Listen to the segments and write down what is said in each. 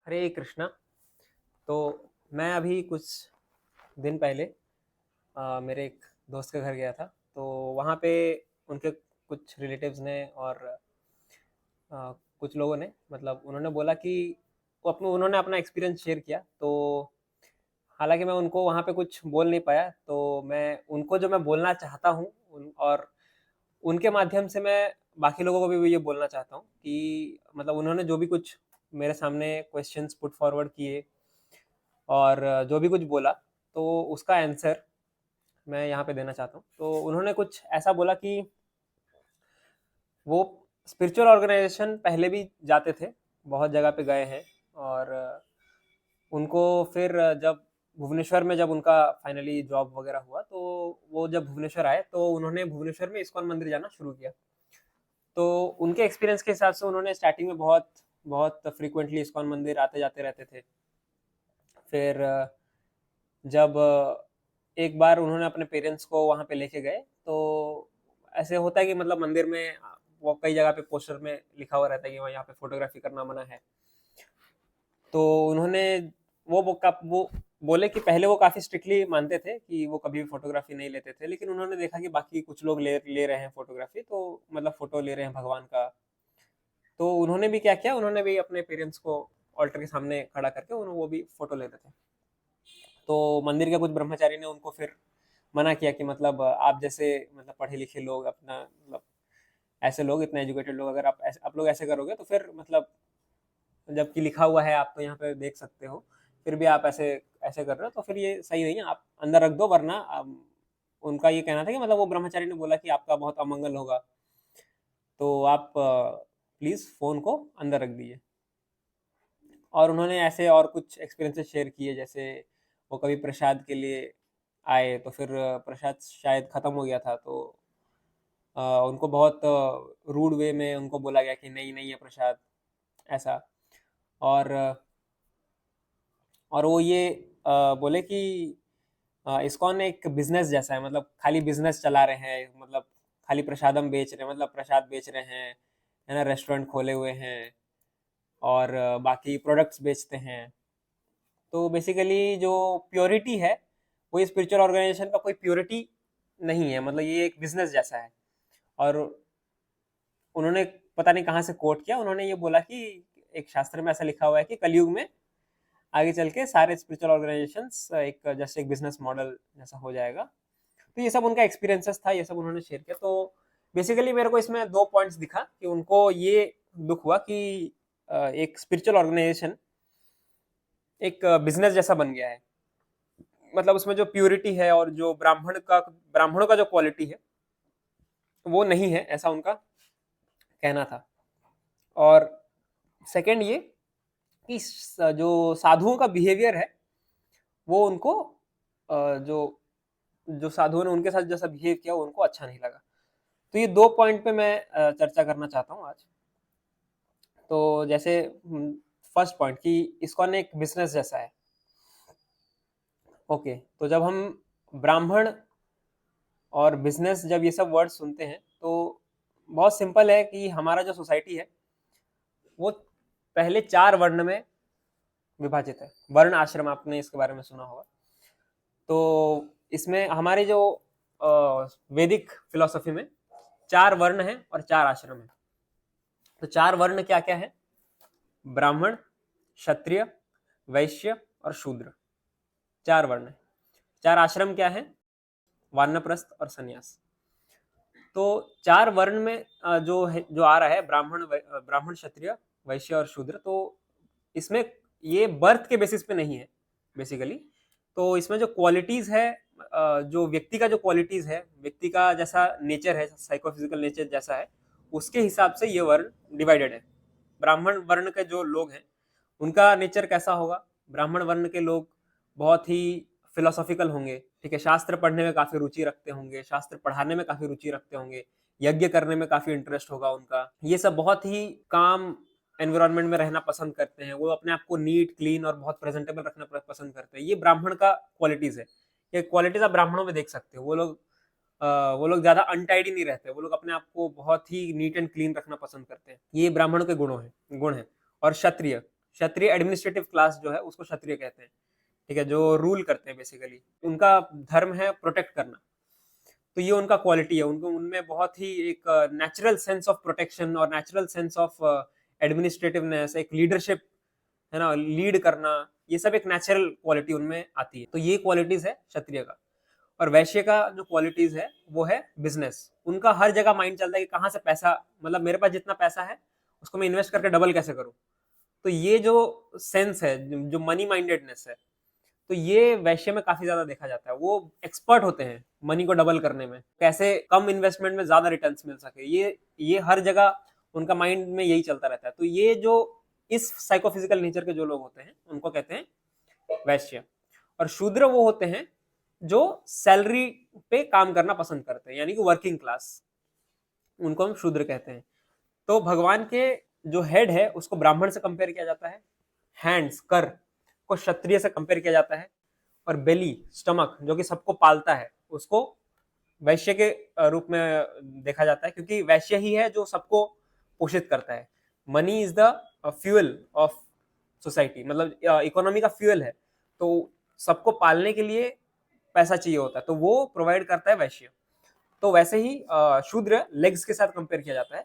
हरे कृष्णा। तो मैं अभी कुछ दिन पहले मेरे एक दोस्त के घर गया था। तो वहाँ पे उनके कुछ रिलेटिव्स ने और कुछ लोगों ने मतलब उन्होंने बोला कि उन्होंने अपना एक्सपीरियंस शेयर किया। तो हालांकि मैं उनको वहाँ पे कुछ बोल नहीं पाया, तो मैं उनको जो मैं बोलना चाहता हूँ और उनके माध्यम से मैं बाकी लोगों को भी ये बोलना चाहता हूँ कि मतलब उन्होंने जो भी कुछ मेरे सामने क्वेश्चंस पुट फॉरवर्ड किए और जो भी कुछ बोला, तो उसका आंसर मैं यहाँ पे देना चाहता हूँ। तो उन्होंने कुछ ऐसा बोला कि वो स्पिरिचुअल ऑर्गेनाइजेशन पहले भी जाते थे, बहुत जगह पे गए हैं। और उनको फिर जब भुवनेश्वर में जब उनका फाइनली जॉब वगैरह हुआ, तो वो जब भुवनेश्वर आए तो उन्होंने भुवनेश्वर में इस्कॉन मंदिर जाना शुरू किया। तो उनके एक्सपीरियंस के हिसाब से उन्होंने स्टार्टिंग में बहुत बहुत फ्रीक्वेंटली इस्कॉन मंदिर आते जाते रहते थे। फिर जब एक बार उन्होंने अपने पेरेंट्स को वहाँ पे लेके गए, तो ऐसे होता है कि मतलब मंदिर में वो कई जगह पे पोस्टर में लिखा हुआ रहता है कि वहाँ यहाँ पे फोटोग्राफी करना मना है। तो उन्होंने वो बोले कि पहले वो काफी स्ट्रिक्टली मानते थे कि वो कभी भी फोटोग्राफी नहीं लेते थे, लेकिन उन्होंने देखा कि बाकी कुछ लोग ले रहे हैं फोटोग्राफी, तो मतलब फोटो ले रहे हैं भगवान का। तो उन्होंने भी क्या किया, उन्होंने भी अपने पेरेंट्स को ऑल्टर के सामने खड़ा करके वो भी फोटो ले रहे थे। तो मंदिर के कुछ ब्रह्मचारी ने उनको फिर मना किया कि मतलब आप जैसे मतलब पढ़े लिखे लोग, अपना मतलब ऐसे लोग, इतने एजुकेटेड लोग, अगर आप लोग ऐसे करोगे तो फिर मतलब जबकि लिखा हुआ है, आप तो यहाँ पे देख सकते हो, फिर भी आप ऐसे ऐसे कर रहे हो, तो फिर ये सही नहीं है, आप अंदर रख दो, वरना उनका ये कहना था कि मतलब वो ब्रह्मचारी ने बोला कि आपका बहुत अमंगल होगा, तो आप प्लीज फोन को अंदर रख दीजिए। और उन्होंने ऐसे और कुछ एक्सपीरियंसेस शेयर किए, जैसे वो कभी प्रसाद के लिए आए तो फिर प्रसाद शायद खत्म हो गया था, तो उनको बहुत रूड वे में उनको बोला गया कि नहीं नहीं है प्रसाद, ऐसा। और वो ये बोले कि इस्कॉन एक बिजनेस जैसा है, मतलब खाली बिजनेस चला रहे हैं, मतलब खाली प्रसादम बेच रहे हैं, मतलब प्रसाद बेच रहे हैं, है ना, रेस्टोरेंट खोले हुए हैं और बाकी प्रोडक्ट्स बेचते हैं। तो बेसिकली जो प्योरिटी है, वो स्पिरिचुअल ऑर्गेनाइजेशन का कोई प्योरिटी नहीं है, मतलब ये एक बिजनेस जैसा है। और उन्होंने पता नहीं कहाँ से कोट किया, उन्होंने ये बोला कि एक शास्त्र में ऐसा लिखा हुआ है कि कलयुग में आगे चल के सारे स्पिरिचुअल ऑर्गेनाइजेशंस एक जैसे एक बिजनेस मॉडल जैसा हो जाएगा। तो ये सब उनका एक्सपीरियंसेस था, ये सब उन्होंने शेयर किया। तो बेसिकली मेरे को इसमें दो पॉइंट्स दिखा कि उनको ये दुख हुआ कि एक स्पिरिचुअल ऑर्गेनाइजेशन एक बिजनेस जैसा बन गया है, मतलब उसमें जो प्योरिटी है और जो ब्राह्मणों का जो क्वालिटी है वो नहीं है, ऐसा उनका कहना था। और सेकंड ये कि जो साधुओं का बिहेवियर है, वो उनको जो जो साधुओं ने उनके साथ जैसा बिहेव किया, वो उनको अच्छा नहीं लगा। तो ये दो पॉइंट पे मैं चर्चा करना चाहता हूँ आज। तो जैसे फर्स्ट पॉइंट कि इस्कॉन एक बिजनेस जैसा है। ओके, तो जब हम ब्राह्मण और बिजनेस, जब ये सब वर्ड सुनते हैं, तो बहुत सिंपल है कि हमारा जो सोसाइटी है वो पहले चार वर्ण में विभाजित है। वर्ण आश्रम, आपने इसके बारे में सुना होगा। तो इसमें हमारे जो वैदिक फिलोसफी में चार वर्ण हैं और चार आश्रम हैं। तो चार वर्ण क्या क्या है? ब्राह्मण, क्षत्रिय, वैश्य और शूद्र, चार वर्ण है। चार आश्रम क्या है? वानप्रस्थ और सन्यास। तो चार वर्ण में जो है, जो आ रहा है ब्राह्मण, क्षत्रिय, वैश्य और शूद्र, तो इसमें ये बर्थ के बेसिस पे नहीं है बेसिकली। तो इसमें जो क्वालिटीज है, जो व्यक्ति का जो क्वालिटीज है, व्यक्ति का जैसा नेचर है, साइकोफिजिकल नेचर जैसा है, उसके हिसाब से ये वर्ण डिवाइडेड है। ब्राह्मण वर्ण के जो लोग हैं उनका नेचर कैसा होगा? ब्राह्मण वर्ण के लोग बहुत ही फिलोसॉफिकल होंगे, ठीक है, शास्त्र पढ़ने में काफी रुचि रखते होंगे, शास्त्र पढ़ाने में काफी रुचि रखते होंगे, यज्ञ करने में काफी इंटरेस्ट होगा उनका, ये सब बहुत ही काम एनवायरनमेंट में रहना पसंद करते हैं, वो अपने आप को नीट क्लीन और बहुत प्रेजेंटेबल रखना पसंद करते हैं। ये ब्राह्मण का क्वालिटीज है। ये क्वालिटीज आप ब्राह्मणों में देख सकते हो। वो लोग ज्यादा अनटाइडी नहीं रहते, वो लोग अपने आप को बहुत ही नीट एंड क्लीन रखना पसंद करते हैं। ये ब्राह्मणों के गुण है। और क्षत्रिय, क्षत्रिय एडमिनिस्ट्रेटिव क्लास जो है उसको क्षत्रिय कहते हैं, ठीक है, जो रूल करते हैं बेसिकली, उनका धर्म है प्रोटेक्ट करना। तो ये उनका क्वालिटी है, उनको उनमें बहुत ही एक नेचुरल सेंस ऑफ प्रोटेक्शन और नेचुरल सेंस ऑफ एडमिनिस्ट्रेटिवनेस, एक लीडरशिप है ना, लीड करना, ये सब एक नेचुरल क्वालिटी उनमें आती है। तो ये क्वालिटीज है क्षत्रिय का। और वैश्य का जो क्वालिटीज है वो है बिजनेस। उनका हर जगह माइंड चलता है कि कहाँ से पैसा, मतलब मेरे पास जितना पैसा है उसको मैं इन्वेस्ट करके डबल कैसे करूं। तो ये जो सेंस है, जो मनी माइंडेडनेस है, तो ये वैश्य में काफी ज्यादा देखा जाता है। वो एक्सपर्ट होते हैं मनी को डबल करने में, कैसे कम इन्वेस्टमेंट में ज्यादा रिटर्न्स मिल सके। ये हर जगह उनका माइंड में यही चलता रहता है। तो ये जो इस साइकोफिजिकल नेचर के जो लोग होते हैं उनको कहते हैं वैश्य। और शूद्र वो होते हैं जो सैलरी पे काम करना पसंद करते हैं, यानी कि वर्किंग क्लास, उनको हम शूद्र कहते हैं। तो भगवान के जो हेड है उसको ब्राह्मण से कंपेयर किया जाता है, हैंड्स कर को क्षत्रिय से कंपेयर किया जाता है, और बेली स्टमक जो कि सबको पालता है उसको वैश्य के रूप में देखा जाता है, क्योंकि वैश्य ही है जो सबको पोषित करता है। Money is the fuel of society, मतलब इकोनॉमी का फ्यूल है, तो सबको पालने के लिए पैसा चाहिए होता है, तो वो प्रोवाइड करता है वैश्य। तो वैसे ही शूद्र लेग्स के साथ कंपेयर किया जाता है,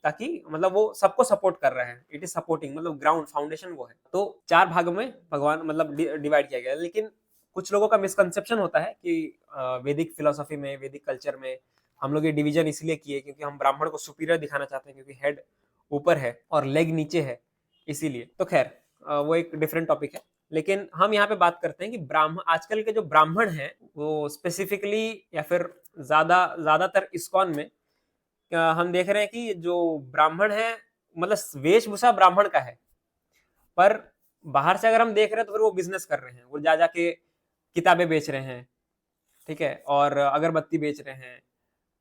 ताकि मतलब वो सबको सपोर्ट कर रहे हैं, इट इज सपोर्टिंग, मतलब ग्राउंड फाउंडेशन वो है। तो 4 भागों में भगवान मतलब डिवाइड किया गया है। लेकिन कुछ लोगों का मिसकंसेप्शन होता है कि वैदिक फिलोसफी में, वैदिक कल्चर में हम लोग ये डिवीजन इसलिए किए क्योंकि हम ब्राह्मण को सुपीरियर दिखाना चाहते हैं, क्योंकि हेड ऊपर है और लेग नीचे है, इसीलिए। तो खैर वो एक डिफरेंट टॉपिक है। लेकिन हम यहाँ पे बात करते हैं कि ब्राह्मण, आजकल के जो ब्राह्मण हैं वो स्पेसिफिकली या फिर ज्यादातर इस्कॉन में हम देख रहे हैं कि जो ब्राह्मण है, मतलब वेशभूषा ब्राह्मण का है, पर बाहर से अगर हम देख रहे हैं तो फिर वो बिजनेस कर रहे हैं, वो जा जाके किताबें बेच रहे हैं, ठीक है, और अगरबत्ती बेच रहे हैं,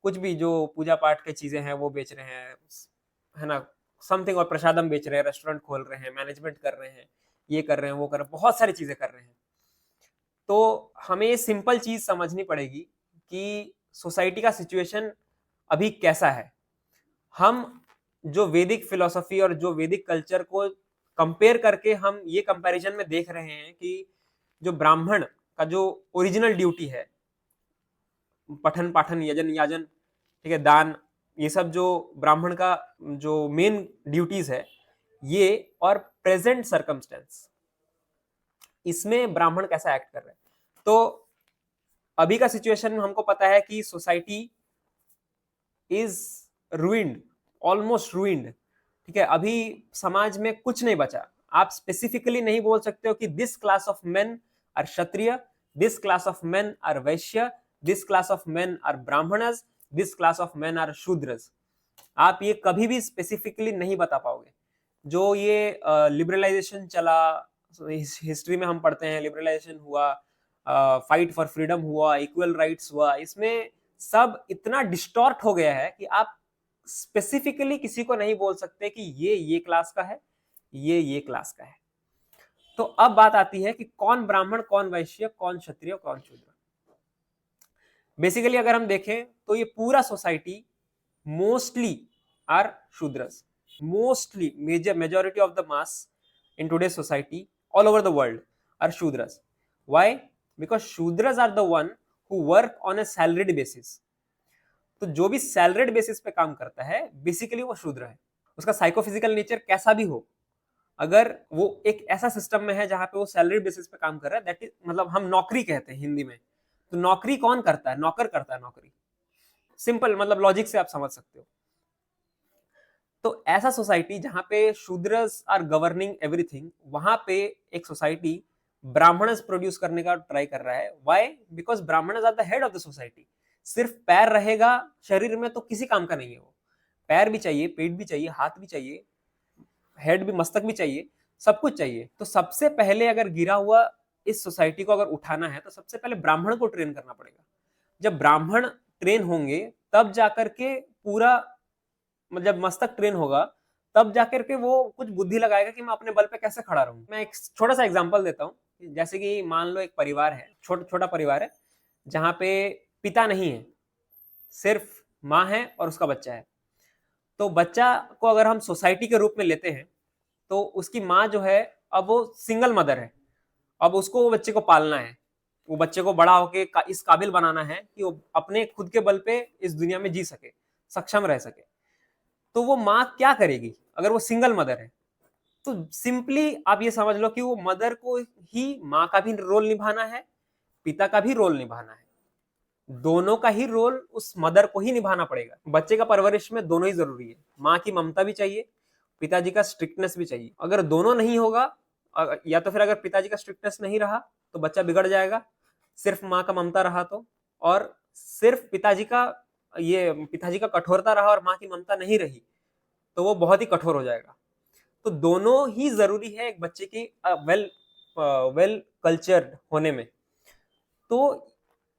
कुछ भी जो पूजा पाठ की चीजें हैं वो बेच रहे हैं, है ना, समथिंग, और प्रसादम बेच रहे हैं, रेस्टोरेंट खोल रहे हैं, मैनेजमेंट कर रहे हैं, ये कर रहे हैं, वो कर रहे हैं, बहुत सारी चीजें कर रहे हैं। तो हमें ये सिंपल चीज समझनी पड़ेगी कि सोसाइटी का सिचुएशन अभी कैसा है। हम जो वैदिक फिलोसफी और जो वैदिक कल्चर को कंपेयर करके हम ये कंपैरिजन में देख रहे हैं कि जो ब्राह्मण का जो ओरिजिनल ड्यूटी है, पठन पाठन यजन याजन, ठीक है, दान, ये सब जो ब्राह्मण का जो मेन ड्यूटीज है, ये और प्रेजेंट सर्कमस्टेंस, इसमें ब्राह्मण कैसा एक्ट कर रहे हैं। तो अभी का सिचुएशन हमको पता है कि society is ruined, almost ruined, ठीक है। अभी समाज में कुछ नहीं बचा। आप स्पेसिफिकली नहीं बोल सकते हो कि this class of men are Kshatriya, this class of men are Vaishya, this class of men are Brahmanas, this class of men are Shudras. आप ये कभी भी स्पेसिफिकली नहीं बता पाओगे। जो ये लिबरलाइजेशन चला, हिस्ट्री में हम पढ़ते हैं, लिबरलाइजेशन हुआ, फाइट फॉर फ्रीडम हुआ, इक्वल राइट्स हुआ, इसमें सब इतना डिस्टॉर्ट हो गया है कि आप स्पेसिफिकली किसी को नहीं बोल सकते कि ये क्लास का है, ये क्लास का है। तो अब बात आती है कि कौन ब्राह्मण, कौन वैश्य, कौन क्षत्रिय, कौन शूद्र। बेसिकली अगर हम देखें तो ये पूरा society mostly are Shudras, mostly majority of the mass in today's society all over the world are shudras. Why? Because shudras are the one who work on a salaried basis. तो जो भी सैलरीड बेसिस पे काम करता है basically वो शूद्र है। उसका साइकोफिजिकल नेचर कैसा भी हो, अगर वो एक ऐसा सिस्टम में है जहां पे वो सैलरीड बेसिस पे काम कर रहा है, दैट इज, मतलब हम नौकरी कहते हैं हिंदी में। तो नौकरी कौन करता है? नौकर करता है नौकरी। सिंपल, मतलब लॉजिक से आप समझ सकते हो। तो ऐसा सोसाइटी जहां पे शूद्रस आर गवर्निंग एवरीथिंग, वहां पे एक सोसाइटी ब्राह्मणस प्रोड्यूस करने का ट्राई कर रहा है। Why? Because Brahmins are the head of the society. सिर्फ पैर रहेगा शरीर में तो किसी काम का नहीं है वो। पैर भी चाहिए, पेट भी चाहिए, हाथ भी चाहिए, हेड भी, मस्तक भी चाहिए, सब कुछ चाहिए। तो सबसे पहले अगर गिरा हुआ इस सोसाइटी को अगर उठाना है तो सबसे पहले ब्राह्मण को ट्रेन करना पड़ेगा। जब ब्राह्मण ट्रेन होंगे तब जाकर के पूरा, जब मस्तक ट्रेन होगा तब जाकर के वो कुछ बुद्धि लगाएगा कि मैं अपने बल पे कैसे खड़ा रहूं। मैं एक छोटा सा एग्जांपल देता हूं। जैसे कि मान लो एक परिवार है, छोटा परिवार है, जहां पे पिता नहीं है, सिर्फ माँ है और उसका बच्चा है। तो बच्चा को अगर हम सोसाइटी के रूप में लेते हैं तो उसकी माँ जो है अब वो सिंगल मदर है, अब उसको वो बच्चे को पालना है, वो बच्चे को बड़ा होके इस काबिल बनाना है कि वो अपने खुद के बल पे इस दुनिया में जी सके, सक्षम रह सके। तो वो माँ क्या करेगी अगर वो सिंगल मदर है? तो सिंपली आप ये समझ लो कि वो मदर को ही, माँ का भी रोल निभाना है, पिता का भी रोल निभाना है, दोनों का ही रोल उस मदर को ही निभाना पड़ेगा। बच्चे का परवरिश में दोनों ही जरूरी है, माँ की ममता भी चाहिए, पिताजी का स्ट्रिक्टनेस भी चाहिए। अगर दोनों नहीं होगा, या तो फिर अगर पिताजी का स्ट्रिक्टनेस नहीं रहा तो बच्चा बिगड़ जाएगा, सिर्फ माँ का ममता रहा तो, और सिर्फ पिताजी का कठोरता रहा और माँ की ममता नहीं रही तो वो बहुत ही कठोर हो जाएगा। तो दोनों ही जरूरी है एक बच्चे की वेल कल्चर्ड होने में। तो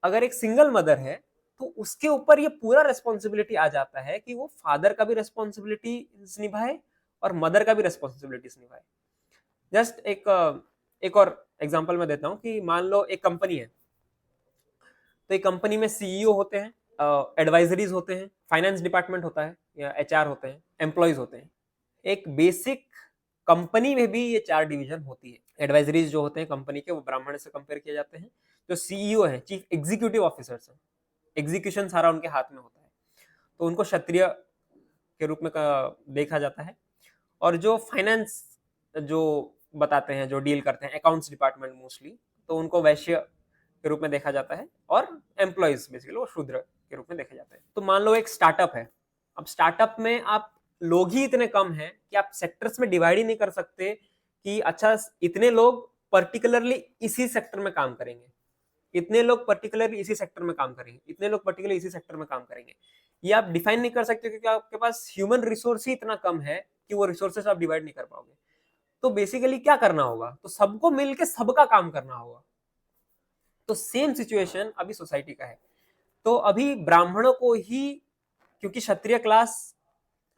अगर एक सिंगल मदर है तो उसके ऊपर ये पूरा रेस्पॉन्सिबिलिटी आ जाता है कि वो फादर का भी रेस्पॉन्सिबिलिटी निभाए और मदर का भी रेस्पॉन्सिबिलिटीज निभाए। जस्ट एक और एग्जांपल मैं देता हूं कि मान लो एक कंपनी है, तो एक कंपनी में सीईओ होते हैं, एडवाइजरीज होते हैं, फाइनेंस डिपार्टमेंट होता है या एचआर होते हैं, एम्प्लॉयज होते हैं। एक बेसिक कंपनी में भी ये 4 डिवीजन होती है। एडवाइजरीज जो होते हैं कंपनी के, वो ब्राह्मण से कंपेयर किए जाते हैं। जो सीईओ है, चीफ एग्जीक्यूटिव ऑफिसर्स हैं, एग्जीक्यूशन सारा उनके हाथ में होता है, तो उनको क्षत्रिय के रूप में देखा जाता है। और जो फाइनेंस जो बताते हैं, जो डील करते हैं, अकाउंट्स डिपार्टमेंट मोस्टली, तो उनको वैश्य के रूप में देखा जाता है। और एम्प्लॉयज बेसिकली वो शूद्र के रूप में देखे जाते हैं। तो मान लो एक स्टार्टअप है, अब स्टार्टअप में आप लोग ही इतने कम हैं कि आप सेक्टर्स में डिवाइड ही नहीं कर सकते कि अच्छा इतने लोग पर्टिकुलरली इसी सेक्टर में काम करेंगे, इतने लोग पर्टिकुलरली इसी सेक्टर में काम करेंगे, इतने लोग पर्टिकुलरली इसी सेक्टर में काम करेंगे। ये आप डिफाइन नहीं कर सकते क्योंकि आपके पास ह्यूमन रिसोर्स ही इतना कम है कि वो रिसोर्सेस आप डिवाइड नहीं कर पाओगे। तो बेसिकली क्या करना होगा, तो सबको मिलके सबका काम करना होगा। तो सेम सिचुएशन अभी सोसाइटी का है। तो अभी ब्राह्मणों को ही, क्योंकि क्षत्रिय क्लास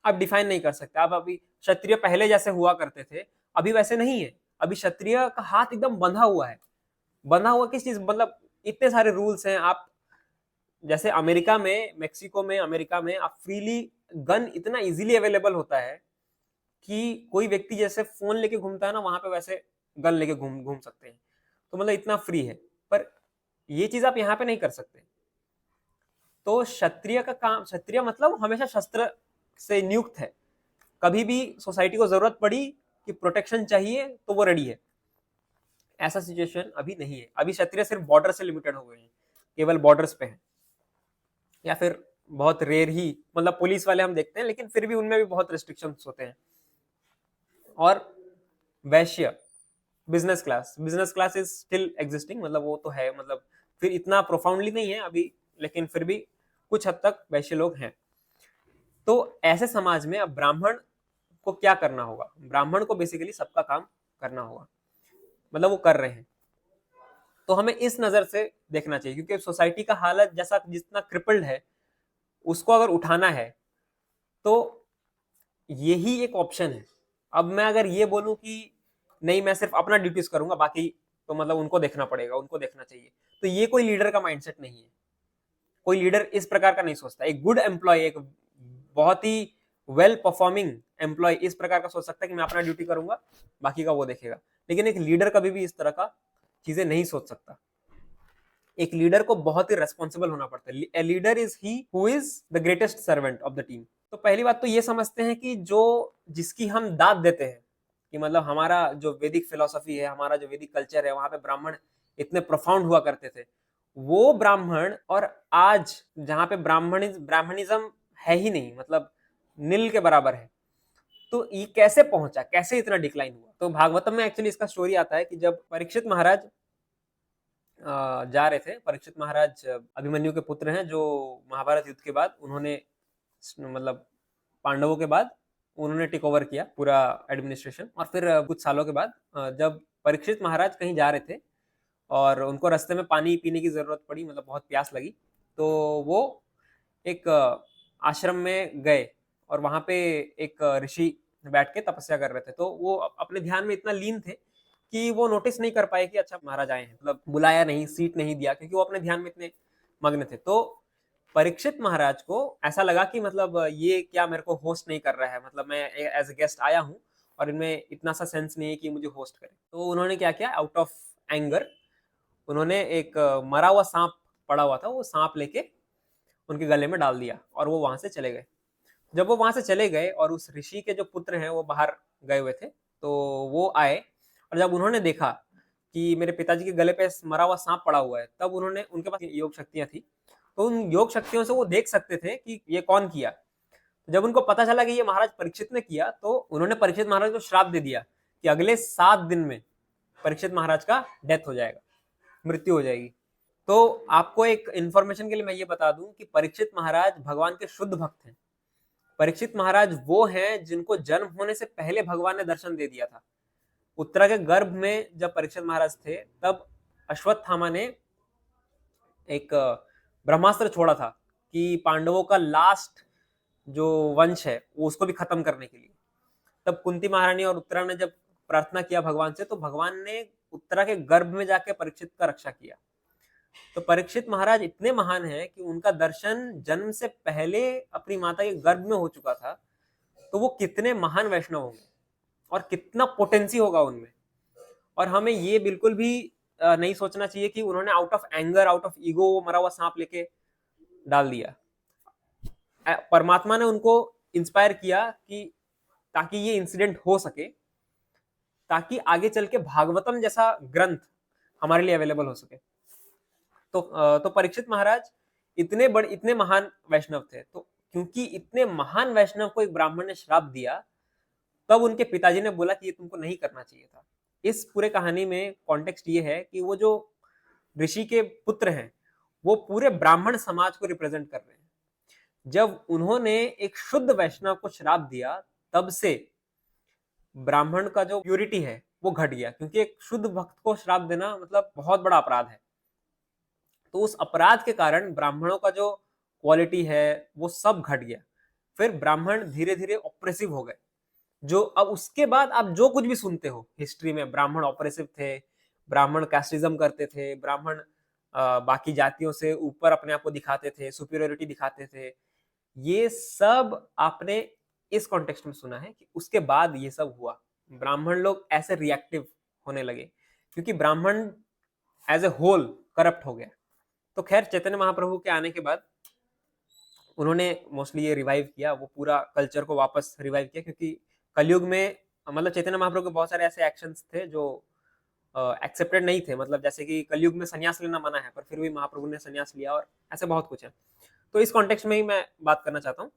आप डिफाइन नहीं कर सकते, आप अभी क्षत्रिय पहले जैसे हुआ करते थे अभी वैसे नहीं है। अभी क्षत्रिय का हाथ एकदम बंधा हुआ है। बंधा हुआ किस चीज, मतलब इतने सारे रूल्स हैं। आप जैसे अमेरिका में, मेक्सिको में, अमेरिका में आप फ्रीली गन इतना इजीली अवेलेबल होता है कि कोई व्यक्ति जैसे फोन लेके घूमता है ना, वहां पे वैसे गन लेके घूम घूम सकते हैं। तो मतलब इतना फ्री है, पर ये चीज आप यहाँ पे नहीं कर सकते। तो क्षत्रिय का काम, क्षत्रिय मतलब हमेशा शस्त्र से नियुक्त है, कभी भी सोसाइटी को जरूरत पड़ी कि प्रोटेक्शन चाहिए तो वो रेडी है। ऐसा सिचुएशन अभी नहीं है। अभी क्षत्रिय सिर्फ बॉर्डर से लिमिटेड हो गए हैं, केवल बॉर्डर्स पे हैं, या फिर बहुत रेयर ही, मतलब पुलिस वाले हम देखते हैं लेकिन फिर भी उनमें भी बहुत रिस्ट्रिक्शंस होते हैं। और वैश्य, business class is still existing, मतलब वो तो है, मतलब फिर इतना प्रोफाउंडली नहीं है अभी, लेकिन फिर भी कुछ हद तक वैश्य लोग हैं। तो ऐसे समाज में अब ब्राह्मण को क्या करना होगा, ब्राह्मण को बेसिकली सबका काम करना होगा, मतलब वो कर रहे हैं। तो हमें इस नजर से देखना चाहिए, क्योंकि सोसाइटी का हालत जैसा जितना क्रिपल्ड है, उसको अगर उठाना है तो यही एक ऑप्शन है। अब मैं अगर ये बोलूं कि नहीं मैं सिर्फ अपना ड्यूटीज करूंगा, बाकी तो मतलब उनको देखना पड़ेगा, उनको देखना चाहिए, तो ये कोई लीडर का माइंडसेट नहीं है। कोई लीडर इस प्रकार का नहीं सोचता। एक गुड एम्प्लॉय, एक बहुत ही वेल परफॉर्मिंग एम्प्लॉय इस प्रकार का सोच सकता है कि मैं अपना ड्यूटी करूंगा, बाकी का वो देखेगा। लेकिन एक लीडर कभी भी इस तरह का चीजें नहीं सोच सकता। एक लीडर को बहुत ही रेस्पॉन्सिबल होना पड़ता है। A leader is he who is the greatest servant of the team. तो पहली बात तो ये समझते हैं कि जो जिसकी हम दाद देते हैं, कि मतलब हमारा जो वैदिक फिलोसफी है, हमारा जो वैदिक कल्चर है, वहां पे ब्राह्मण इतने प्रोफाउंड हुआ करते थे, वो ब्राह्मण और आज जहां पे ब्राह्मणिज्म है ही नहीं, मतलब नील के बराबर है, तो ये कैसे पहुंचा, कैसे इतना डिक्लाइन हुआ? तो भागवतम में एक्चुअली इसका स्टोरी आता है कि जब परीक्षित महाराज जा रहे थे, परीक्षित महाराज अभिमन्यु के पुत्र हैं, जो महाभारत युद्ध के बाद उन्होंने, मतलब पांडवों के बाद उन्होंने टेक ओवर किया पूरा एडमिनिस्ट्रेशन। और फिर कुछ सालों के बाद जब परीक्षित महाराज कहीं जा रहे थे और उनको रास्ते में पानी पीने की जरूरत पड़ी, मतलब बहुत प्यास लगी, तो वो एक आश्रम में गए और वहां पे एक ऋषि बैठ के तपस्या कर रहे थे। तो वो अपने ध्यान में इतना लीन थे कि वो नोटिस नहीं कर पाए कि अच्छा महाराज आए हैं, मतलब बुलाया नहीं, सीट नहीं दिया, क्योंकि वो अपने ध्यान में इतने मग्न थे। तो परीक्षित महाराज को ऐसा लगा कि मतलब ये क्या मेरे को होस्ट नहीं कर रहा है, मतलब मैं एज ए गेस्ट आया हूँ और इनमें इतना सा सेंस नहीं है कि मुझे होस्ट करे। तो उन्होंने क्या किया, आउट ऑफ एंगर उन्होंने एक मरा हुआ सांप पड़ा हुआ था, वो सांप लेके उनके गले में डाल दिया और वो वहां से चले गए। जब वो वहां से चले गए और उस ऋषि के जो पुत्र हैं वो बाहर गए हुए थे, तो वो आए और जब उन्होंने देखा कि मेरे पिताजी के गले पे मरा हुआ सांप पड़ा हुआ है, तब उन्होंने, उनके पास योग शक्तियां थी, तो उन योग शक्तियों से वो देख सकते थे कि ये कौन किया। जब उनको पता चला कि ये महाराज परीक्षित ने किया, तो उन्होंने परीक्षित महाराज को श्राप दे दिया कि अगले 7 दिन में परीक्षित महाराज का डेथ हो जाएगा, मृत्यु हो जाएगी। तो आपको एक इंफॉर्मेशन के लिए मैं ये बता दूं कि परीक्षित महाराज भगवान के शुद्ध भक्त हैं। परीक्षित महाराज वो हैं जिनको जन्म होने से पहले भगवान ने दर्शन दे दिया था। उत्तरा के गर्भ में जब परीक्षित महाराज थे, तब अश्वत्थामा ने एक ब्रह्मास्त्र छोड़ा था कि पांडवों का लास्ट जो वंश है वो उसको भी खत्म करने के लिए। तब कुंती महारानी और उत्तरा ने जब प्रार्थना किया भगवान से, तो भगवान ने उत्तरा के गर्भ में जाके परीक्षित का रक्षा किया। तो परीक्षित महाराज इतने महान हैं कि उनका दर्शन जन्म से पहले अपनी माता के गर्भ में हो चुका था। तो वो कितने महान वैष्णव होंगे और कितना पोटेंसी होगा उनमें। और हमें ये बिल्कुल भी नहीं सोचना चाहिए कि उन्होंने out of anger, out of ego वो मरा हुआ सांप लेके डाल दिया। परमात्मा ने उनको इंस्पायर किया कि ताकि ये इंसिडेंट हो सके, ताकि आगे चल के भागवतम जैसा ग्रंथ हमारे लिए अवेलेबल हो सके। तो परीक्षित महाराज इतने महान वैष्णव थे। तो क्योंकि इतने महान वैष्णव को एक ब्राह्मण ने श्राप दिया, तब उनके पिताजी ने बोला कि ये तुमको नहीं करना चाहिए था। इस पूरे कहानी में कॉन्टेक्स्ट ये है कि वो जो ऋषि के पुत्र हैं वो पूरे ब्राह्मण समाज को रिप्रेजेंट कर रहे हैं। जब उन्होंने एक शुद्ध वैष्णव को श्राप दिया, तब से ब्राह्मण का जो प्यूरिटी है वो घट गया, क्योंकि एक शुद्ध भक्त को श्राप देना मतलब बहुत बड़ा अपराध है। तो उस अपराध के कारण ब्राह्मणों का जो क्वालिटी है वो सब घट गया। फिर ब्राह्मण धीरे धीरे ऑप्रेसिव हो गए। जो अब उसके बाद आप जो कुछ भी सुनते हो हिस्ट्री में, ब्राह्मण ऑपरेसिव थे, ब्राह्मण कैस्टिज्म करते थे, ब्राह्मण बाकी जातियों से ऊपर अपने आप को दिखाते थे, सुपीरियोरिटी दिखाते थे, ये सब आपने इस कॉन्टेक्स्ट में सुना है कि उसके बाद ये सब हुआ। ब्राह्मण लोग ऐसे रिएक्टिव होने लगे क्योंकि ब्राह्मण एज ए होल करप्ट हो गया। तो खैर चैतन्य महाप्रभु के आने के बाद उन्होंने मोस्टली ये रिवाइव किया, वो पूरा कल्चर को वापस रिवाइव किया, क्योंकि कलयुग में मतलब चैतन्य महाप्रभु के बहुत सारे ऐसे एक्शंस थे जो एक्सेप्टेड नहीं थे। मतलब जैसे कि कलयुग में संन्यास लेना मना है, पर फिर भी महाप्रभु ने संन्यास लिया, और ऐसे बहुत कुछ है। तो इस कॉन्टेक्स्ट में ही मैं बात करना चाहता हूँ।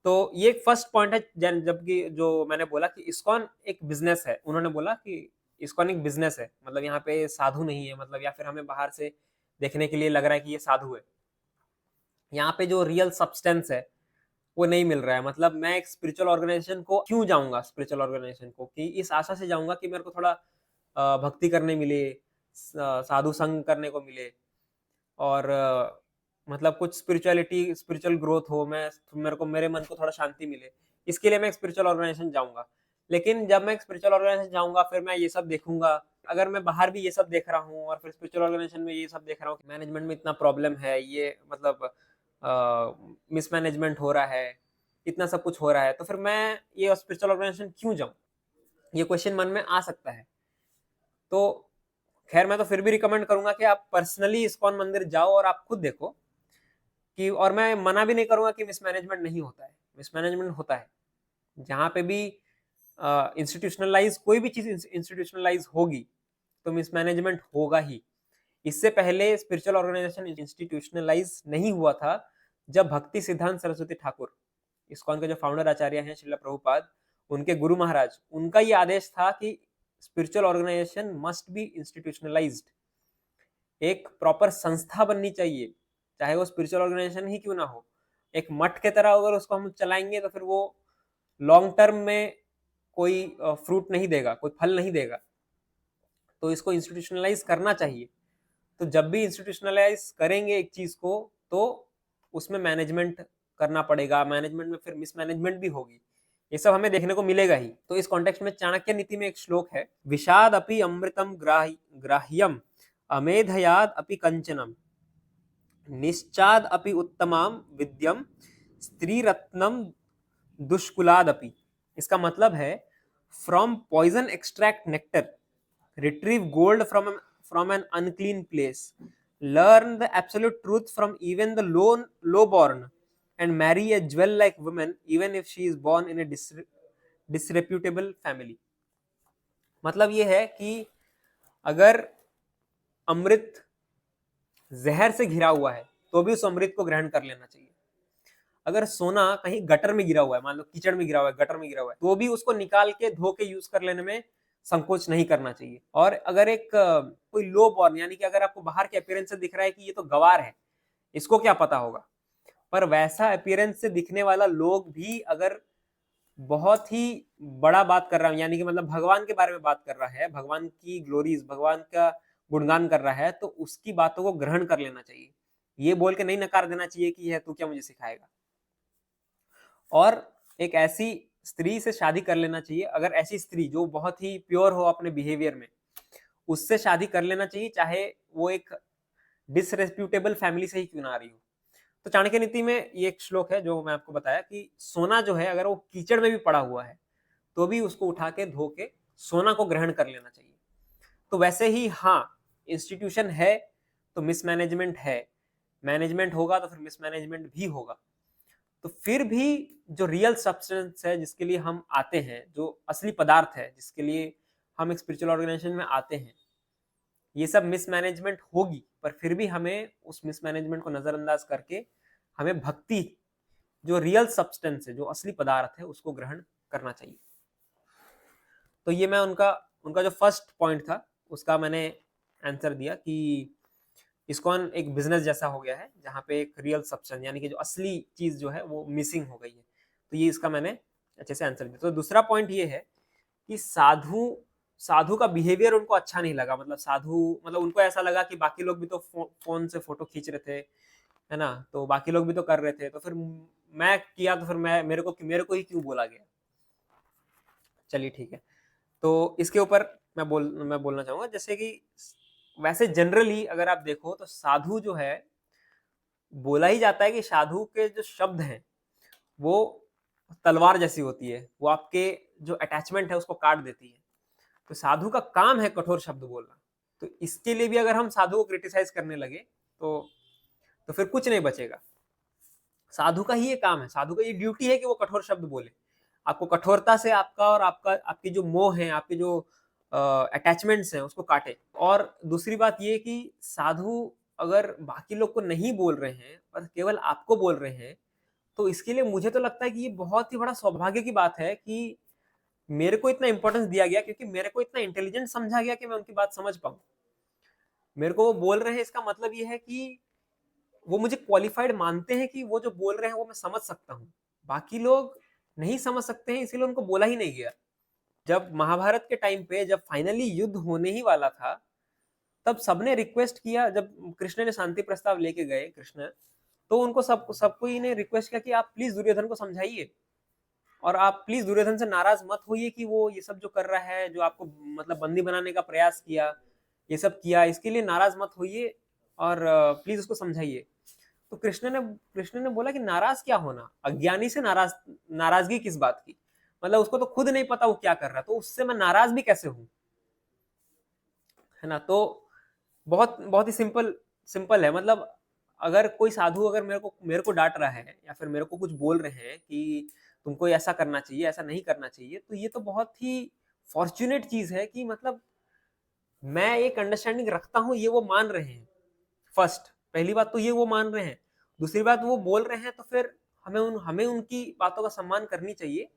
तो ये फर्स्ट पॉइंट है। जबकि जो मैंने बोला कि इस्कॉन एक बिजनेस है, उन्होंने बोला कि इस्कॉन एक बिजनेस है, मतलब यहाँ पे साधु नहीं है, मतलब या फिर हमें बाहर से देखने के लिए लग रहा है कि ये साधु है, यहाँ पे जो रियल सब्सटेंस है वो नहीं मिल रहा है। मतलब मैं एक स्पिरिचुअल ऑर्गेनाइजेशन को क्यों जाऊंगा, स्पिरिचुअल ऑर्गेनाइजेशन को कि इस आशा से जाऊंगा कि मेरे को थोड़ा भक्ति करने मिले, साधु संग करने को मिले, और मतलब कुछ स्पिरिचुअलिटी, स्पिरिचुअल ग्रोथ हो, मेरे मन को थोड़ा शांति मिले, इसके लिए मैं एक स्पिरिचुअल ऑर्गेनाइजेशन जाऊंगा। लेकिन जब मैं एक स्पिरिचुअल ऑर्गेनाइजेशन जाऊंगा, फिर मैं ये सब देखूंगा, अगर मैं बाहर भी ये सब देख रहा हूँ और फिर स्पिरिचुअल ऑर्गेनाइजेशन में ये सब देख रहा हूँ कि मैनेजमेंट में इतना प्रॉब्लम है, ये मतलब मिसमैनेजमेंट हो रहा है, इतना सब कुछ हो रहा है, तो फिर मैं ये स्पिरिचुअल ऑर्गेनाइजेशन क्यों जाऊं, ये क्वेश्चन मन में आ सकता है। तो खैर मैं तो फिर भी रिकमेंड करूंगा कि आप पर्सनली इस्कॉन मंदिर जाओ और आप खुद देखो कि, और मैं मना भी नहीं करूंगा कि मिसमैनेजमेंट नहीं होता है, मिसमैनेजमेंट होता है। जहां पे भी इंस्टीट्यूशनलाइज, कोई भी चीज इंस्टीट्यूशनलाइज होगी तो मिसमैनेजमेंट होगा ही। इससे पहले स्पिरिचुअल ऑर्गेनाइजेशन इंस्टीट्यूशनलाइज नहीं हुआ था, जब भक्ति सिद्धांत सरस्वती ठाकुर, इस्कॉन के जो फाउंडर आचार्य हैं श्रील प्रभुपाद, उनके गुरु महाराज, उनका ये आदेश था कि spiritual organisation must be institutionalised, एक प्रॉपर संस्था बननी चाहिए, चाहे वो स्पिरिचुअल ऑर्गेनाइजेशन ही क्यों ना हो। एक मठ के तरह अगर उसको हम चलाएंगे तो फिर वो लॉन्ग टर्म में कोई फ्रूट नहीं देगा, कोई फल नहीं देगा। तो इसको इंस्टीट्यूशनलाइज करना चाहिए। तो जब भी इंस्टीट्यूशनलाइज करेंगे एक चीज को, तो उसमें मैनेजमेंट करना पड़ेगा, मैनेजमेंट में फिर मिसमैनेजमेंट भी होगी, ये सब हमें देखने को मिलेगा ही। तो इस कॉन्टेक्स्ट में चाणक्य नीति में एक श्लोक है, विषाद अपि अमृतम ग्राह्यम अमेधयाद अपि कंचनम निश्चाद अपि उत्तमाम विद्यम स्त्री रत्नम दुष्कुलाद अपि। इसका मतलब है from poison extract nectar, retrieve gold from an unclean place, learn the absolute truth from even the lowborn, and marry a jewel like woman even if she is born in a disreputable family. मतलब ये है कि अगर अमृत जहर से घिरा हुआ है तो भी उस अमृत को ग्रहण कर लेना चाहिए। अगर सोना कहीं गटर में गिरा हुआ है, मान लो कीचड़ में गिरा हुआ है, गटर में गिरा हुआ है, तो भी उसको निकाल के धो के यूज कर लेने में संकोच नहीं करना चाहिए। और अगर एक कोई लो बॉर्न, यानी कि अगर आपको बाहर के अपीयरेंस से दिख रहा है कि ये तो गवार है, इसको क्या पता होगा, पर वैसा अपीयरेंस से दिखने वाला लोग भी अगर बहुत ही बड़ा बात कर रहा है, यानी कि मतलब भगवान के बारे में बात कर रहा है, भगवान की ग्लोरीज, भगवान का गुणगान कर रहा है, तो उसकी बातों को ग्रहण कर लेना चाहिए। ये बोल के नहीं नकार देना चाहिए कि यह तू क्या मुझे सिखाएगा। और एक ऐसी स्त्री से शादी कर लेना चाहिए, अगर ऐसी स्त्री जो बहुत ही प्योर हो अपने बिहेवियर में, उससे शादी कर लेना चाहिए, चाहे वो एक डिसरेप्यूटेबल फैमिली से ही क्यों ना आ रही हो। तो चाणक्य नीति में ये एक श्लोक है जो मैं आपको बताया कि सोना जो है अगर वो कीचड़ में भी पड़ा हुआ है तो भी उसको उठा के धो के सोना को ग्रहण कर लेना चाहिए। तो वैसे ही हाँ, इंस्टीट्यूशन है तो मिसमैनेजमेंट है, मैनेजमेंट होगा तो फिर मिसमैनेजमेंट भी होगा। तो फिर भी जो रियल सब्सटेंस है जिसके लिए हम आते हैं, जो असली पदार्थ है जिसके लिए हम एक स्पिरिचुअल ऑर्गेनाइजेशन में आते हैं, ये सब मिसमैनेजमेंट होगी, पर फिर भी हमें उस मिसमैनेजमेंट को नजरअंदाज करके हमें भक्ति, जो रियल सब्सटेंस है, जो असली पदार्थ है, उसको ग्रहण करना चाहिए। तो ये मैं उनका उनका जो फर्स्ट पॉइंट था उसका मैंने आंसर दिया कि इस्कॉन एक बिजनेस जैसा हो गया है जहाँ पे एक रियल सब्सटेंस, यानी कि जो असली चीज जो है वो मिसिंग हो गई है। तो ये इसका मैंने अच्छे से आंसर दिया। तो दूसरा पॉइंट ये है कि साधु साधु का बिहेवियर उनको अच्छा नहीं लगा। मतलब साधु, मतलब उनको ऐसा लगा कि बाकी लोग भी तो फोन से फोटो खींच रहे थे, है ना, तो बाकी लोग भी तो कर रहे थे, तो फिर मैं किया तो फिर मेरे को ही क्यों बोला गया। चलिए ठीक है। तो इसके ऊपर मैं बोलना चाहूंगा, जैसे कि वैसे जनरली अगर आप देखो तो साधु जो है, बोला ही जाता है कि साधु के जो शब्द हैं वो तलवार जैसी होती है, वो आपके जो अटैचमेंट है उसको काट देती है। तो साधु का काम है कठोर शब्द बोलना। तो इसके लिए भी अगर हम साधु को क्रिटिसाइज करने लगे तो फिर कुछ नहीं बचेगा। साधु का ही ये काम है, साधु का ये ड्यूटी है कि वो कठोर शब्द बोले, आपको कठोरता से आपका और आपकी जो मोह है, आपके जो अटैचमेंट्स हैं उसको काटे। और दूसरी बात ये कि साधु अगर बाकी लोग को नहीं बोल रहे हैं और केवल आपको बोल रहे हैं, तो इसके लिए मुझे तो लगता है कि ये बहुत ही बड़ा सौभाग्य की बात है कि मेरे को इतना इंपॉर्टेंस दिया गया, क्योंकि मेरे को इतना इंटेलिजेंट समझा गया कि मैं उनकी बात समझ पाऊं। मेरे को वो बोल रहे हैं, इसका मतलब ये है कि वो मुझे क्वालिफाइड मानते हैं कि वो जो बोल रहे हैं वो मैं समझ सकता हूँ। बाकी लोग नहीं समझ सकते हैं, इसीलिए उनको बोला ही नहीं गया। जब महाभारत के टाइम पे जब फाइनली युद्ध होने ही वाला था, तब सबने रिक्वेस्ट किया, जब कृष्ण ने शांति प्रस्ताव लेके गए कृष्ण, तो उनको सबको ही ने रिक्वेस्ट किया कि आप प्लीज दुर्योधन को समझाइए, और आप प्लीज दुर्योधन से नाराज मत होइए कि वो ये सब जो कर रहा है, जो आपको मतलब बंदी बनाने का प्रयास किया, ये सब किया, इसके लिए नाराज मत होइए और प्लीज उसको समझाइए। तो कृष्ण ने बोला कि नाराज क्या होना, अज्ञानी से नाराजगी किस बात की, मतलब उसको तो खुद नहीं पता वो क्या कर रहा, तो उससे मैं नाराज भी कैसे हूं, है ना। तो बहुत बहुत ही सिंपल है। मतलब अगर कोई साधु अगर मेरे को डांट रहा है या फिर मेरे को कुछ बोल रहे हैं कि तुमको ऐसा करना चाहिए, ऐसा नहीं करना चाहिए, तो ये तो बहुत ही फॉर्चुनेट चीज है कि मतलब मैं एक अंडरस्टैंडिंग रखता हूँ, ये वो मान रहे हैं। फर्स्ट, पहली बात तो ये वो मान रहे हैं। दूसरी बात, वो बोल रहे हैं तो फिर हमें उनकी बातों का सम्मान करनी चाहिए।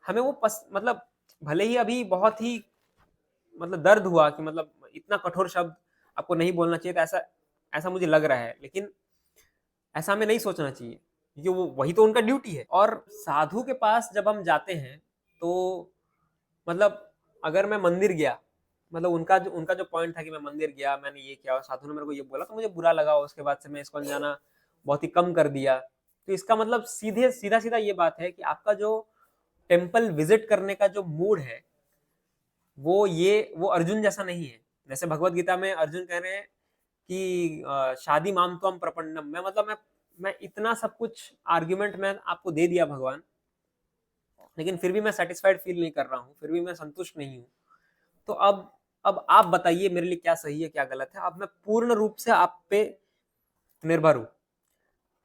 हमें वो मतलब भले ही अभी बहुत ही मतलब दर्द हुआ कि मतलब इतना कठोर शब्द आपको नहीं बोलना चाहिए, तो ऐसा ऐसा मुझे लग रहा है, लेकिन ऐसा हमें नहीं सोचना चाहिए, क्योंकि वो वही तो उनका ड्यूटी है। और साधु के पास जब हम जाते हैं तो मतलब अगर मैं मंदिर गया, मतलब उनका जो पॉइंट था कि मैं मंदिर गया, मैंने ये किया और साधु ने मेरे को ये बोला तो मुझे बुरा लगा, उसके बाद से मैं इस्कॉन जाना बहुत ही कम कर दिया। तो इसका मतलब सीधा सीधा ये बात है कि आपका जो टेम्पल विजिट करने का जो मूड है वो अर्जुन जैसा नहीं है। जैसे भगवत गीता में अर्जुन कह रहे हैं कि शादी माम त्वम प्रपन्नम, मैं मतलब मैं इतना सब कुछ आर्ग्यूमेंट मैं आपको दे दिया भगवान, लेकिन फिर भी मैं सेटिस्फाइड फील नहीं कर रहा हूँ, फिर भी मैं संतुष्ट नहीं हूँ। तो अब आप बताइए मेरे लिए क्या सही है क्या गलत है। अब मैं पूर्ण रूप से आप पे निर्भर हूँ।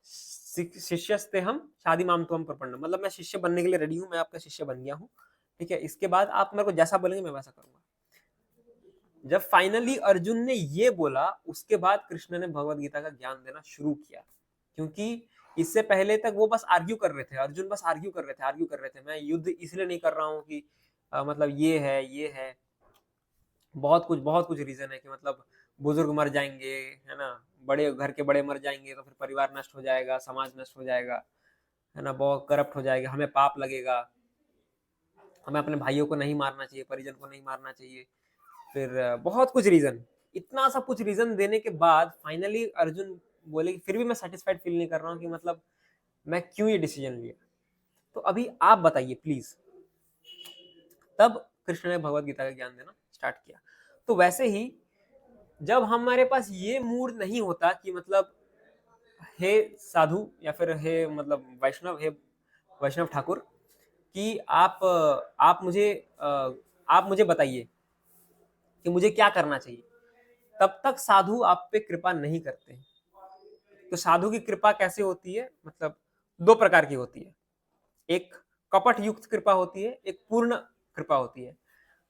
शिष्यस्ते हम शादी माम तुम प्रपन्न, मतलब मैं शिष्य बनने के लिए रेडी हूँ, मैं आपका शिष्य बन गया हूँ। ठीक है, इसके बाद आप मेरे को जैसा बोलेंगे मैं वैसा करूंगा। जब फाइनली अर्जुन ने ये बोला, उसके बाद कृष्ण ने भगवत गीता का ज्ञान देना शुरू किया। क्योंकि इससे पहले तक वो बस आर्ग्यू कर रहे थे, अर्जुन बस आर्ग्यू कर रहे थे, मैं युद्ध इसलिए नहीं कर रहा हूँ कि मतलब ये है, बहुत कुछ रीजन है कि मतलब बुजुर्ग मर जाएंगे, है ना, बड़े घर के बड़े मर जाएंगे तो फिर परिवार नष्ट हो जाएगा, समाज नष्ट हो जाएगा, है ना, बहुत करप्ट हो जाएगा, हमें पाप लगेगा, हमें अपने भाइयों को नहीं मारना चाहिए, परिजन को नहीं मारना चाहिए, फिर बहुत कुछ रीजन। इतना सब कुछ रीजन देने के बाद फाइनली अर्जुन बोले कि फिर भी मैं सेटिस्फाइड फील नहीं कर रहा हूँ कि मतलब मैं क्यों ये डिसीजन लिया, तो अभी आप बताइए प्लीज। तब कृष्ण ने भगवत गीता का ज्ञान देना स्टार्ट किया। तो वैसे ही जब हमारे पास ये मूड नहीं होता कि मतलब हे साधु या फिर हे मतलब वैष्णव, हे वैष्णव ठाकुर, कि आप मुझे बताइए कि मुझे क्या करना चाहिए, तब तक साधु आप पे कृपा नहीं करते हैं। तो साधु की कृपा कैसे होती है, मतलब दो प्रकार की होती है। एक कपट युक्त कृपा होती है, एक पूर्ण कृपा होती है।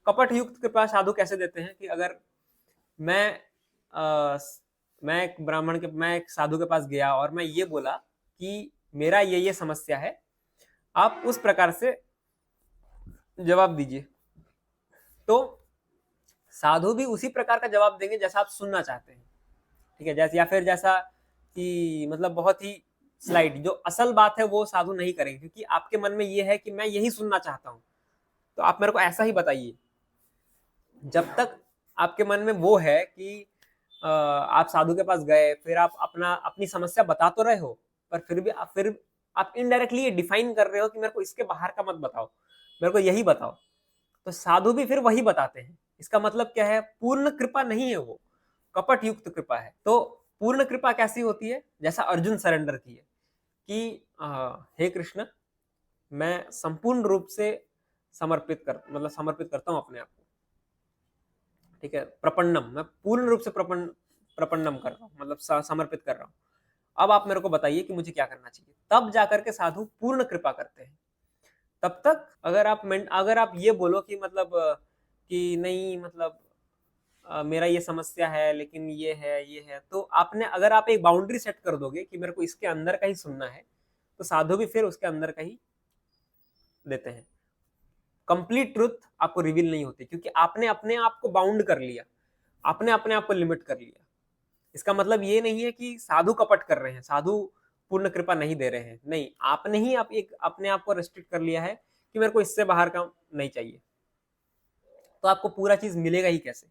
कपट युक्त कृपा साधु कैसे देते हैं कि अगर मैं आ, मैं एक मैं एक साधु के पास गया और मैं ये बोला कि मेरा ये समस्या है, आप उस प्रकार से जवाब दीजिए, तो साधु भी उसी प्रकार का जवाब देंगे जैसा आप सुनना चाहते हैं। ठीक है, जैसे या फिर जैसा कि मतलब बहुत ही स्लाइड जो असल बात है वो साधु नहीं करेंगे, क्योंकि आपके मन में ये है कि मैं यही सुनना चाहता हूं, तो आप मेरे को ऐसा ही बताइए। जब तक आपके मन में वो है कि आप साधु के पास गए, फिर आप अपनी समस्या बता तो रहे हो, पर फिर आप इनडायरेक्टली ये डिफाइन कर रहे हो कि मेरे को इसके बाहर का मत बताओ, मेरे को यही बताओ, तो साधु भी फिर वही बताते हैं। इसका मतलब क्या है, पूर्ण कृपा नहीं है वो, कपट युक्त कृपा है। तो पूर्ण कृपा कैसी होती है, जैसा अर्जुन सरेंडर की है कि हे कृष्ण, मैं संपूर्ण रूप से समर्पित करता हूं अपने आप को। ठीक है, प्रपन्नम, मैं पूर्ण रूप से प्रपन्नम कर रहा हूँ, मतलब समर्पित कर रहा हूँ। अब आप मेरे को बताइए कि मुझे क्या करना चाहिए। तब जाकर के साधु पूर्ण कृपा करते हैं। तब तक अगर आप ये बोलो कि मतलब कि नहीं मतलब मेरा ये समस्या है, लेकिन ये है, तो आपने अगर आप एक बाउंड्री सेट कर दोगे कि मेरे को इसके अंदर का ही सुनना है, तो साधु भी फिर उसके अंदर का ही देते हैं। कंप्लीट ट्रुथ आपको रिवील नहीं होती, क्योंकि आपने अपने आप को बाउंड कर लिया, आपने अपने आप को लिमिट कर लिया। इसका मतलब ये नहीं है कि साधु कपट कर रहे हैं, साधु पूर्ण कृपा नहीं दे रहे हैं, नहीं, आपने ही आप एक अपने आप को रेस्ट्रिक्ट कर लिया है कि मेरे को इससे बाहर का नहीं चाहिए। तो आपको पूरा चीज मिलेगा ही कैसे,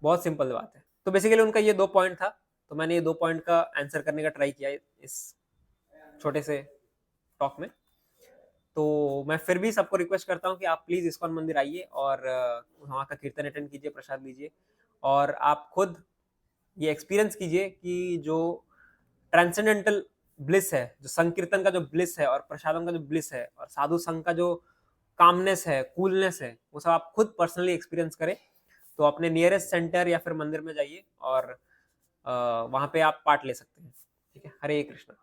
बहुत सिंपल बात है। तो बेसिकली उनका ये दो पॉइंट था, तो मैंने ये दो पॉइंट का आंसर करने का ट्राई किया इस छोटे से टॉक में। तो मैं फिर भी सबको रिक्वेस्ट करता हूँ कि आप प्लीज इस्कॉन मंदिर आइए और वहाँ का कीर्तन अटेंड कीजिए, प्रसाद लीजिए, और आप खुद ये एक्सपीरियंस कीजिए कि जो ट्रांसेंडेंटल ब्लिस है, जो संकीर्तन का जो ब्लिस है और प्रसादम का जो ब्लिस है और साधु संघ का जो कामनेस है, कूलनेस है, वो सब आप खुद पर्सनली एक्सपीरियंस करें। तो अपने नियरेस्ट सेंटर या फिर मंदिर में जाइए और वहां पे आप पार्ट ले सकते हैं। ठीक है, हरे कृष्णा।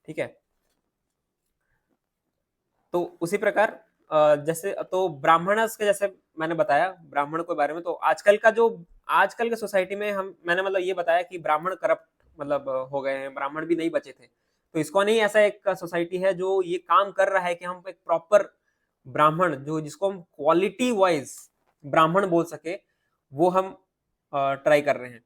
ठीक है। तो उसी प्रकार जैसे तो ब्राह्मणस के जैसे मैंने बताया ब्राह्मण के बारे में, तो आजकल के सोसाइटी में मैंने मतलब ये बताया कि ब्राह्मण करप्ट मतलब हो गए हैं, ब्राह्मण भी नहीं बचे थे। तो इस्कॉन ही ऐसा एक सोसाइटी है जो ये काम कर रहा है कि हम एक प्रॉपर ब्राह्मण जो जिसको हम क्वालिटी वाइज ब्राह्मण बोल सके, वो हम ट्राई कर रहे हैं।